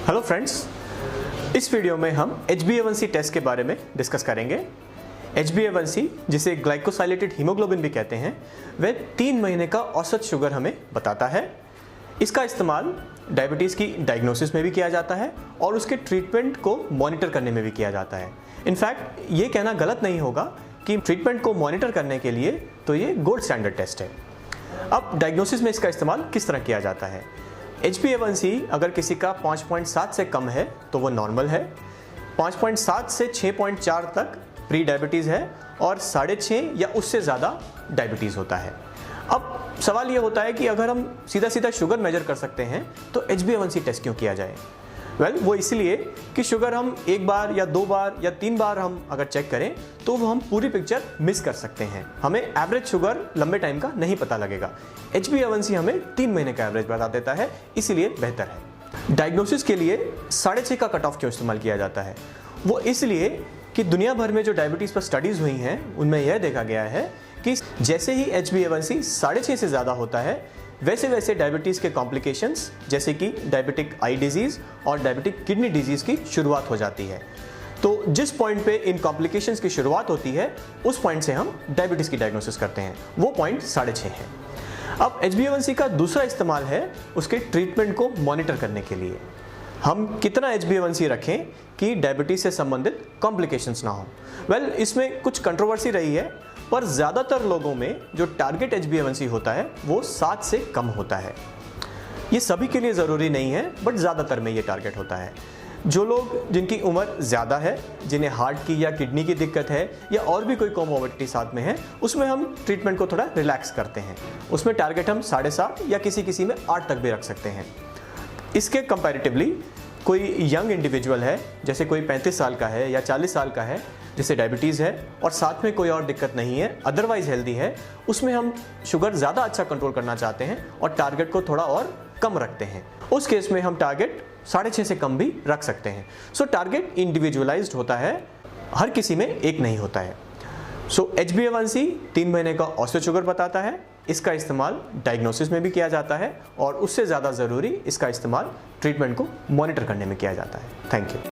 Hello friends, इस video में हम HbA1c टेस्ट के बारे में डिस्कस करेंगे। HbA1c, जिसे ग्लाइकोसाइलेटेड हीमोग्लोबिन भी कहते हैं, वह 3 महीने का औसत शुगर हमें बताता है। इसका इस्तेमाल डायबिटीज़ की डायग्नोसिस में भी किया जाता है और उसके ट्रीटमेंट को मॉनिटर करने में भी किया जाता है। इनफैक्ट ये कहना गलत नहीं होगा कि ट्रीटमेंट को मॉनिटर करने के लिए तो ये गोल्ड स्टैंडर्ड टेस्ट है। अब डायग्नोसिस में इसका इस्तेमाल किस तरह किया जाता है? HbA1c अगर किसी का 5.7 से कम है तो वो नॉर्मल है, 5.7 से 6.4 तक प्री डायबिटीज़ है और 6.5 या उससे ज़्यादा डायबिटीज़ होता है। अब सवाल ये होता है कि अगर हम सीधा सीधा शुगर मेजर कर सकते हैं तो HbA1c टेस्ट क्यों किया जाए? वो इसलिए कि शुगर हम एक बार या 2 बार या 3 बार हम अगर चेक करें तो वो हम पूरी पिक्चर मिस कर सकते हैं। हमें एवरेज शुगर लंबे टाइम का नहीं पता लगेगा। HbA1c हमें 3 महीने का एवरेज बता देता है, इसीलिए बेहतर है। डायग्नोसिस के लिए 6.5 का कट ऑफ क्यों इस्तेमाल किया जाता है? वो इसलिए कि दुनिया भर में जो डायबिटीज़ पर स्टडीज़ हुई हैं उनमें यह देखा गया है कि जैसे ही HbA1c 6.5 से ज़्यादा होता है वैसे वैसे डायबिटीज़ के कॉम्प्लिकेशंस जैसे कि डायबिटिक आई डिजीज़ और डायबिटिक किडनी डिजीज़ की शुरुआत हो जाती है। तो जिस पॉइंट पे इन कॉम्प्लिकेशंस की शुरुआत होती है उस पॉइंट से हम डायबिटीज़ की डायग्नोसिस करते हैं, वो पॉइंट 6.5 है। अब HbA1c का दूसरा इस्तेमाल है उसके ट्रीटमेंट को मॉनिटर करने के लिए। हम कितना HbA1c रखें कि डायबिटीज़ से संबंधित कॉम्प्लिकेशंस ना हो। इसमें कुछ कंट्रोवर्सी रही है, पर ज़्यादातर लोगों में जो टारगेट HbA1c होता है वो 7 से कम होता है। ये सभी के लिए ज़रूरी नहीं है, बट ज़्यादातर में ये टारगेट होता है। जो लोग जिनकी उम्र ज़्यादा है, जिन्हें हार्ट की या किडनी की दिक्कत है या और भी कोई कोमोर्बिडिटी साथ में है, उसमें हम ट्रीटमेंट को थोड़ा रिलैक्स करते हैं। उसमें टारगेट हम 7.5 या किसी में 8 तक भी रख सकते हैं। इसके कंपैरेटिवली कोई यंग इंडिविजुअल है, जैसे कोई 35 साल का है या 40 साल का है, जिसे डायबिटीज़ है और साथ में कोई और दिक्कत नहीं है, अदरवाइज हेल्दी है, उसमें हम शुगर ज़्यादा अच्छा कंट्रोल करना चाहते हैं और टारगेट को थोड़ा और कम रखते हैं। उस केस में हम टारगेट 6.5 से कम भी रख सकते हैं। सो टारगेट इंडिविजुअलाइज्ड होता है, हर किसी में एक नहीं होता है। HbA1c 3 महीने का औसत शुगर बताता है। इसका इस्तेमाल डायग्नोसिस में भी किया जाता है और उससे ज़्यादा ज़रूरी इसका इस्तेमाल ट्रीटमेंट को मॉनिटर करने में किया जाता है। Thank you.